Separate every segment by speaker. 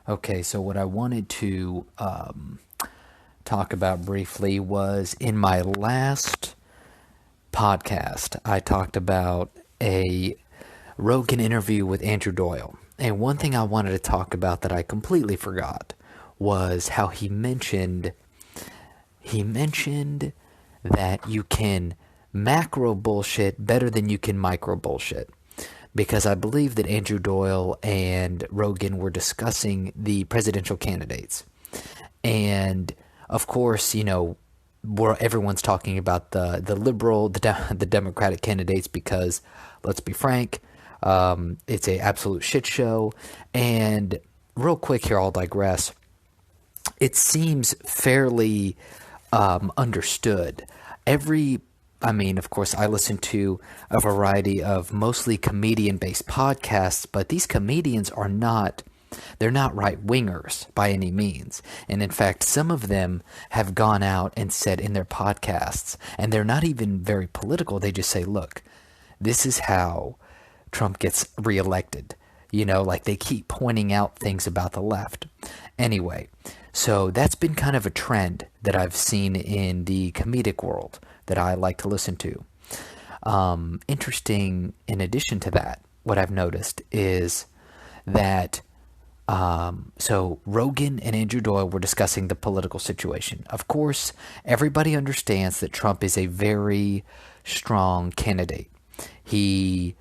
Speaker 1: Okay, so what I wanted to talk about briefly was in my last podcast, I talked about a Rogan interview with Andrew Doyle. And one thing I wanted to talk about that I completely forgot was how he mentioned that you can macro bullshit better than you can micro bullshit. Because I believe that Andrew Doyle and Rogan were discussing the presidential candidates. And of course, where everyone's talking about the liberal, the Democratic candidates because, let's be frank, it's a absolute shit show. And real quick here, I'll digress. It seems fairly understood. Of course, I listen to a variety of mostly comedian-based podcasts, but these comedians they're not right wingers by any means. And in fact, some of them have gone out and said in their podcasts, and they're not even very political, they just say, look, this is how Trump gets reelected. Like they keep pointing out things about the left. Anyway, so that's been kind of a trend that I've seen in the comedic world that I like to listen to. Interesting, in addition to that, what I've noticed is that so Rogan and Andrew Doyle were discussing the political situation. Of course, everybody understands that Trump is a very strong candidate. He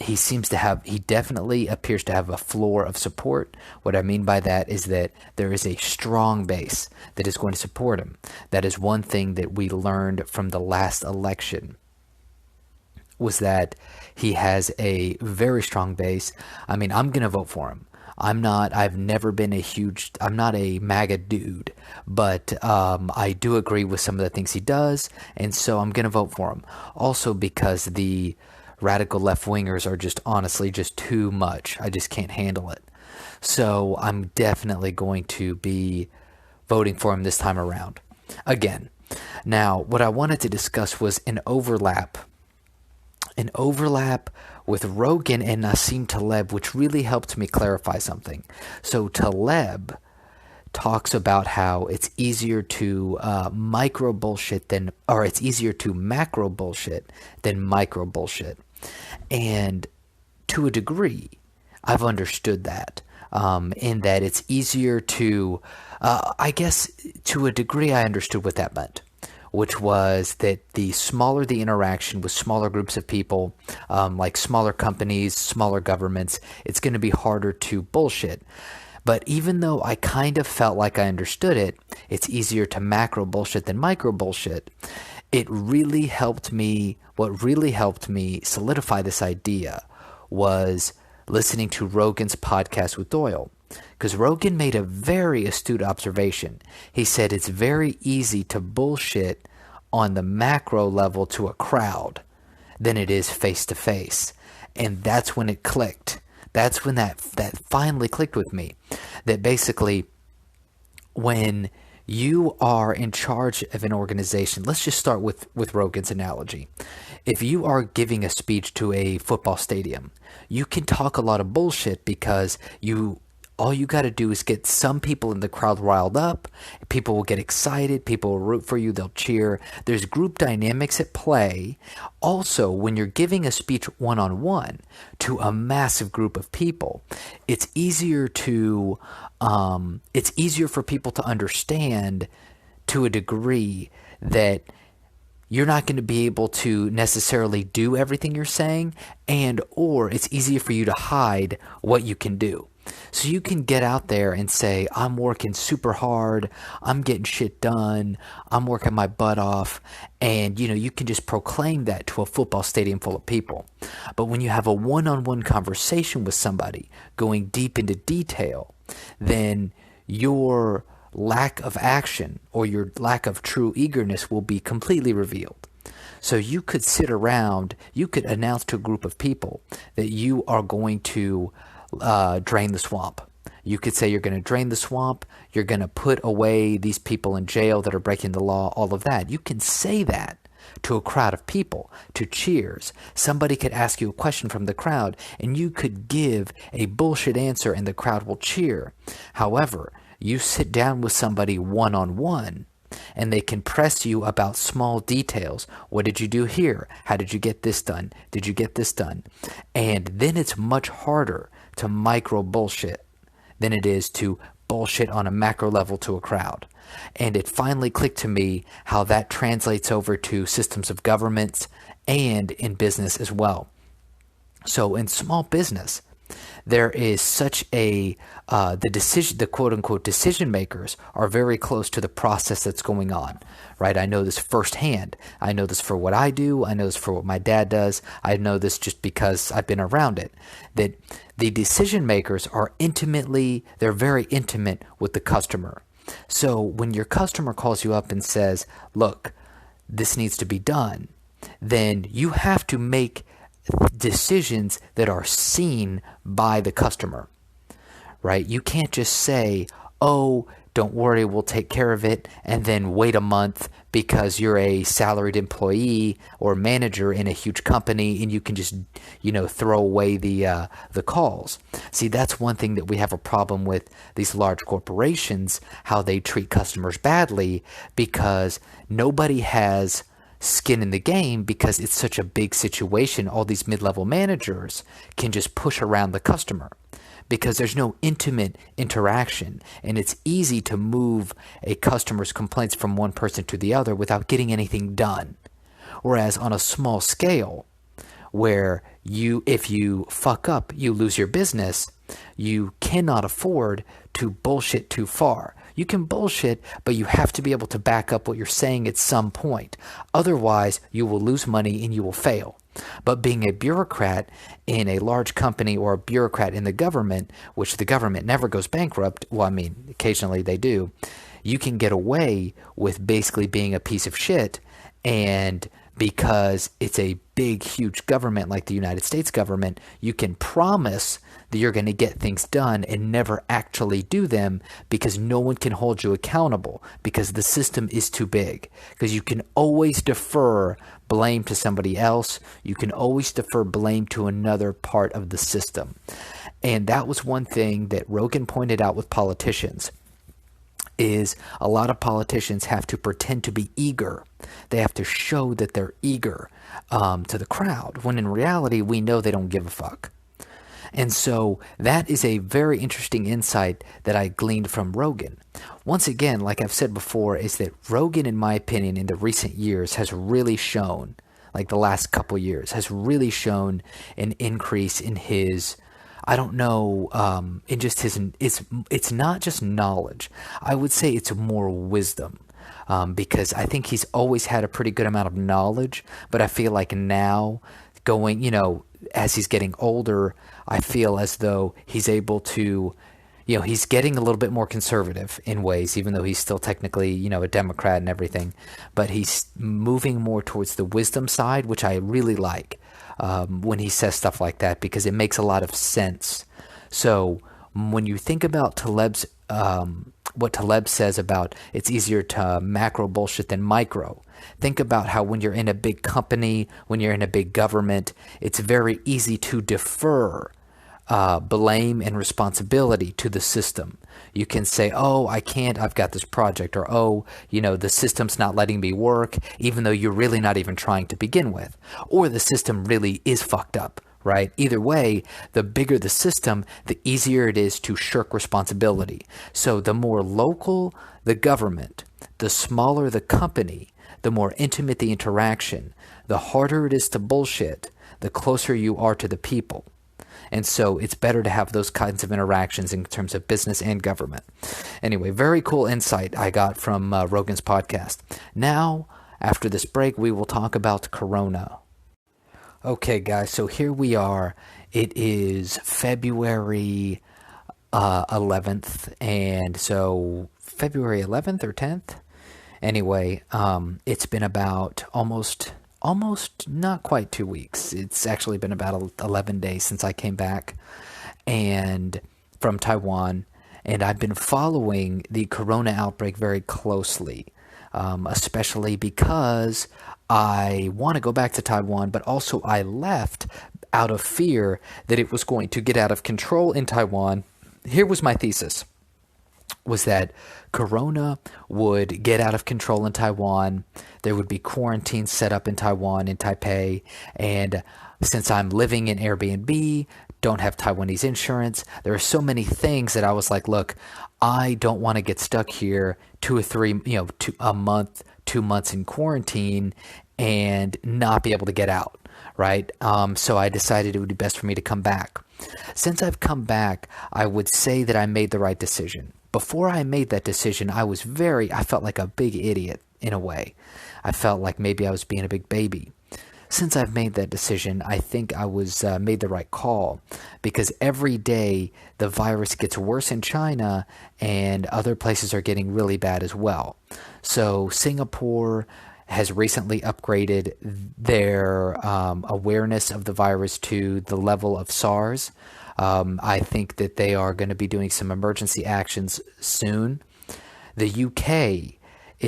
Speaker 1: he definitely appears to have a floor of support. What I mean by that is that there is a strong base that is going to support him. That is one thing that we learned from the last election, was that he has a very strong base. I'm going to vote for him. I'm not a MAGA dude, but I do agree with some of the things he does, and so I'm going to vote for him. Also because the radical left-wingers are just honestly just too much. I just can't handle it. So I'm definitely going to be voting for him this time around. Again, now what I wanted to discuss was an overlap with Rogan and Nassim Taleb, which really helped me clarify something. So Taleb talks about how it's easier to macro bullshit than micro bullshit. And to a degree, I've understood that. In that it's easier to, I guess to a degree I understood what that meant, which was that the smaller the interaction with smaller groups of people, like smaller companies, smaller governments, it's going to be harder to bullshit. But even though I kind of felt like I understood it, it's easier to macro bullshit than micro bullshit. What really helped me solidify this idea was listening to Rogan's podcast with Doyle. Because Rogan made a very astute observation. He said it's very easy to bullshit on the macro level to a crowd than it is face to face. And that's when it clicked. That's when that finally clicked with me. That basically, when you are in charge of an organization, let's just start with Rogan's analogy. If you are giving a speech to a football stadium, you can talk a lot of bullshit because all you got to do is get some people in the crowd riled up. People will get excited. People will root for you. They'll cheer. There's group dynamics at play. Also, when you're giving a speech one-on-one to a massive group of people, it's easier for people to understand to a degree that you're not going to be able to necessarily do everything you're saying, or it's easier for you to hide what you can do. So you can get out there and say, I'm working super hard, I'm getting shit done, I'm working my butt off, and you can just proclaim that to a football stadium full of people. But when you have a one-on-one conversation with somebody, going deep into detail, then your lack of action or your lack of true eagerness will be completely revealed. So you could announce to a group of people that you are going to drain the swamp. You could say you're going to drain the swamp, you're going to put away these people in jail that are breaking the law, all of that. You can say that. to a crowd of people, to cheers. Somebody could ask you a question from the crowd and you could give a bullshit answer and the crowd will cheer. However, you sit down with somebody one-on-one and they can press you about small details. What did you do here? How did you get this done? Did you get this done? And then it's much harder to micro bullshit than it is to bullshit on a macro level to a crowd. And it finally clicked to me how that translates over to systems of governments and in business as well. So in small business, there is such a the quote unquote decision makers are very close to the process that's going on, right? I know this firsthand. I know this for what I do. I know this for what my dad does. I know this just because I've been around it. That the decision makers are they're very intimate with the customer. So when your customer calls you up and says, look, this needs to be done, then you have to make decisions that are seen by the customer, right? You can't just say, oh, don't worry, we'll take care of it, and then wait a month because you're a salaried employee or manager in a huge company and you can just, throw away the calls. See, that's one thing that we have a problem with these large corporations, how they treat customers badly, because nobody has skin in the game because it's such a big situation. All these mid-level managers can just push around the customer because there's no intimate interaction, and it's easy to move a customer's complaints from one person to the other without getting anything done. Whereas on a small scale, where if you fuck up, you lose your business, you cannot afford to bullshit too far. You can bullshit, but you have to be able to back up what you're saying at some point. Otherwise, you will lose money and you will fail. But being a bureaucrat in a large company or a bureaucrat in the government, which the government never goes bankrupt, well, I mean, occasionally they do, you can get away with basically being a piece of shit. And because it's a big, huge government like the United States government, you can promise that you're going to get things done and never actually do them because no one can hold you accountable because the system is too big. Because you can always defer blame to somebody else. You can always defer blame to another part of the system. And that was one thing that Rogan pointed out with politicians. Is a lot of politicians have to pretend to be eager. They have to show that they're eager to the crowd, when in reality, we know they don't give a fuck. And so that is a very interesting insight that I gleaned from Rogan. Once again, like I've said before, is that Rogan, in my opinion, in the recent years has really shown, like the last couple years, has really shown an increase in his, I don't know, in just his, it's not just knowledge. I would say it's more wisdom. Because I think he's always had a pretty good amount of knowledge, but I feel like now going, as he's getting older, I feel as though he's able to, he's getting a little bit more conservative in ways, even though he's still technically, a Democrat and everything, but he's moving more towards the wisdom side, which I really like when he says stuff like that, because it makes a lot of sense. So when you think about Taleb's, what Taleb says about it's easier to macro bullshit than micro. Think about how when you're in a big company, when you're in a big government, it's very easy to defer blame and responsibility to the system. You can say, oh, I can't, I've got this project, or oh, the system's not letting me work, even though you're really not even trying to begin with. Or the system really is fucked up. Right? Either way, the bigger the system, the easier it is to shirk responsibility. So the more local the government, the smaller the company, the more intimate the interaction, the harder it is to bullshit, the closer you are to the people. And so it's better to have those kinds of interactions in terms of business and government. Anyway, very cool insight I got from Rogan's podcast. Now, after this break, we will talk about Corona. Okay, guys, so here we are. It is February 11th, and so February 11th or 10th? Anyway, it's been about almost not quite 2 weeks. It's actually been about 11 days since I came back and from Taiwan, and I've been following the Corona outbreak very closely. especially because I want to go back to Taiwan, but also I left out of fear that it was going to get out of control in Taiwan. Here was my thesis, was that Corona would get out of control in Taiwan. There would be quarantines set up in Taiwan, in Taipei. And since I'm living in Airbnb, don't have Taiwanese insurance, there are so many things that I was like, look, I don't want to get stuck here 2 or 3, a month, 2 months in quarantine and not be able to get out, right? So I decided it would be best for me to come back. Since I've come back, I would say that I made the right decision. Before I made that decision, I felt like a big idiot in a way. I felt like maybe I was being a big baby. Since I've made that decision, I think I was made the right call, because every day the virus gets worse in China and other places are getting really bad as well. So Singapore has recently upgraded their awareness of the virus to the level of SARS. I think that they are going to be doing some emergency actions soon. The UK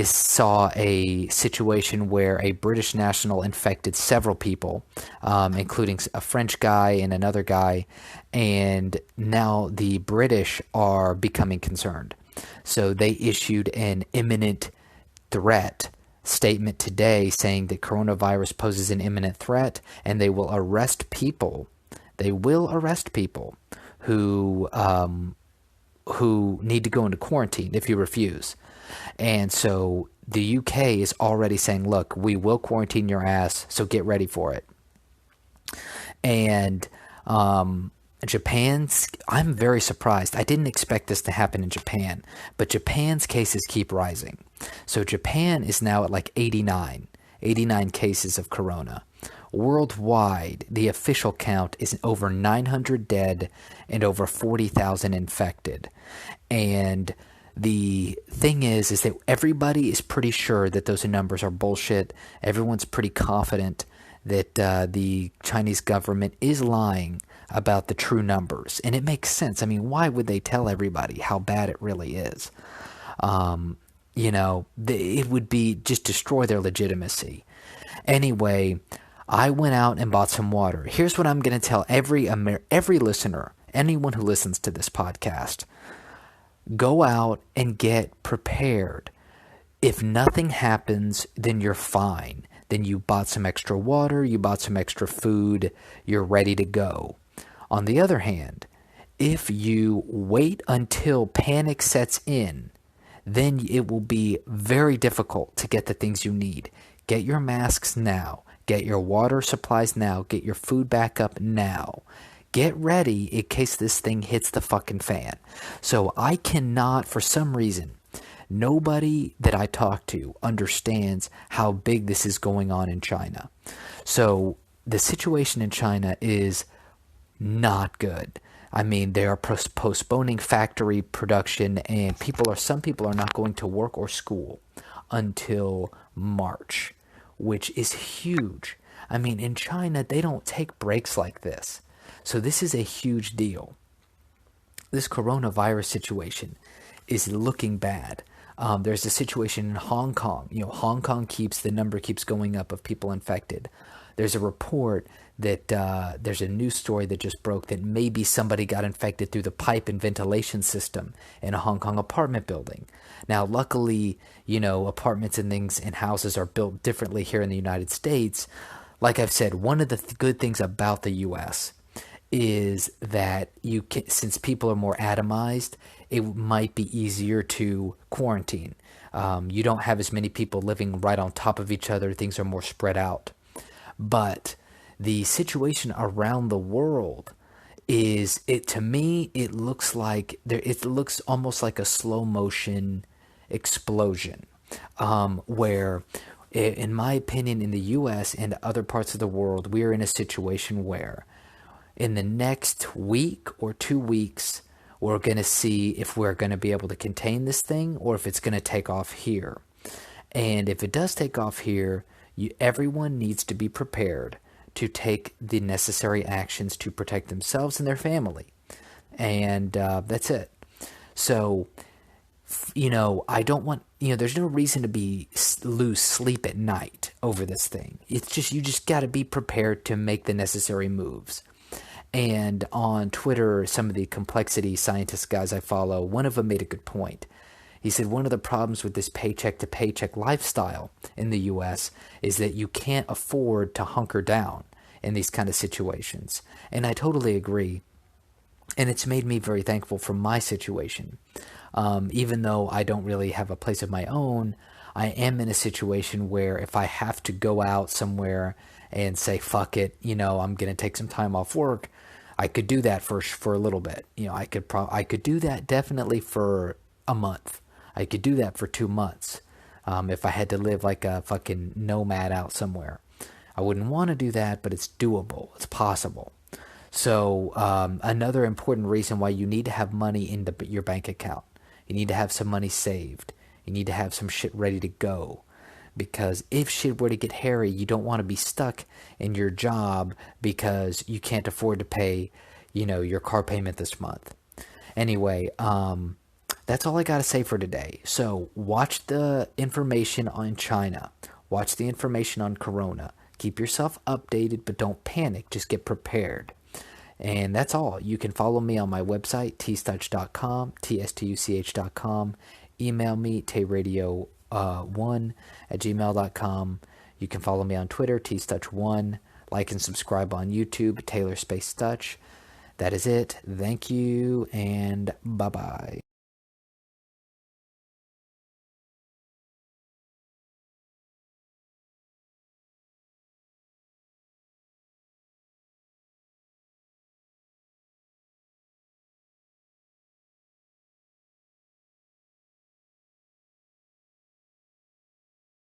Speaker 1: saw a situation where a British national infected several people, including a French guy and another guy, and now the British are becoming concerned. So they issued an imminent threat statement today saying that coronavirus poses an imminent threat, and they will arrest people. They will arrest people who need to go into quarantine if you refuse. And so the UK is already saying, look, we will quarantine your ass, so get ready for it. And I'm very surprised. I didn't expect this to happen in Japan, but Japan's cases keep rising. So Japan is now at like 89 cases of corona. Worldwide, the official count is over 900 dead and over 40,000 infected. And the thing is that everybody is pretty sure that those numbers are bullshit. Everyone's pretty confident that the Chinese government is lying about the true numbers. And it makes sense. I mean, why would they tell everybody how bad it really is? It would be just destroy their legitimacy. Anyway, I went out and bought some water. Here's what I'm going to tell every listener, anyone who listens to this podcast. Go out and get prepared. If nothing happens, then you're fine. Then you bought some extra water, you bought some extra food, you're ready to go. On the other hand, if you wait until panic sets in, then it will be very difficult to get the things you need. Get your masks now. Get your water supplies now. Get your food back up now. Get ready in case this thing hits the fucking fan. So I cannot, for some reason, nobody that I talk to understands how big this is going on in China. So the situation in China is not good. I mean, they are postponing factory production, and some people are not going to work or school until March, which is huge. I mean, in China, they don't take breaks like this. So this is a huge deal. This coronavirus situation is looking bad. There's a situation in Hong Kong. Hong Kong the number keeps going up of people infected. There's a report that there's a news story that just broke that maybe somebody got infected through the pipe and ventilation system in a Hong Kong apartment building. Now, luckily, apartments and things and houses are built differently here in the United States. Like I've said, one of the good things about the U.S. is that since people are more atomized, it might be easier to quarantine. You don't have as many people living right on top of each other. Things are more spread out. But the situation around the world to me, it looks almost like a slow motion explosion, where, in my opinion, in the U.S. and other parts of the world, we are in a situation where in the next week or 2 weeks, we're going to see if we're going to be able to contain this thing or if it's going to take off here. And if it does take off here, everyone needs to be prepared to take the necessary actions to protect themselves and their family. And that's it. So I don't want, there's no reason to lose sleep at night over this thing. It's just, you just got to be prepared to make the necessary moves. And on Twitter, some of the complexity scientist guys I follow, one of them made a good point. He said one of the problems with this paycheck to paycheck lifestyle in the US is that you can't afford to hunker down in these kind of situations. And I totally agree. And it's made me very thankful for my situation. Even though I don't really have a place of my own, I am in a situation where if I have to go out somewhere and say, fuck it, I'm going to take some time off work, I could do that for a little bit. I could do that definitely for a month. I could do that for 2 months. If I had to live like a fucking nomad out somewhere. I wouldn't want to do that, but it's doable. It's possible. So another important reason why you need to have money in your bank account. You need to have some money saved. You need to have some shit ready to go. Because if shit were to get hairy, you don't want to be stuck in your job because you can't afford to pay, your car payment this month. Anyway, that's all I got to say for today. So watch the information on China. Watch the information on Corona. Keep yourself updated, but don't panic. Just get prepared. And that's all. You can follow me on my website, tstuch.com, tstuch.com. Email me, tayradio1@gmail.com. You can follow me on Twitter, tstuch1. Like and subscribe on YouTube, Taylor Space Stutch. That is it. Thank you, and bye-bye.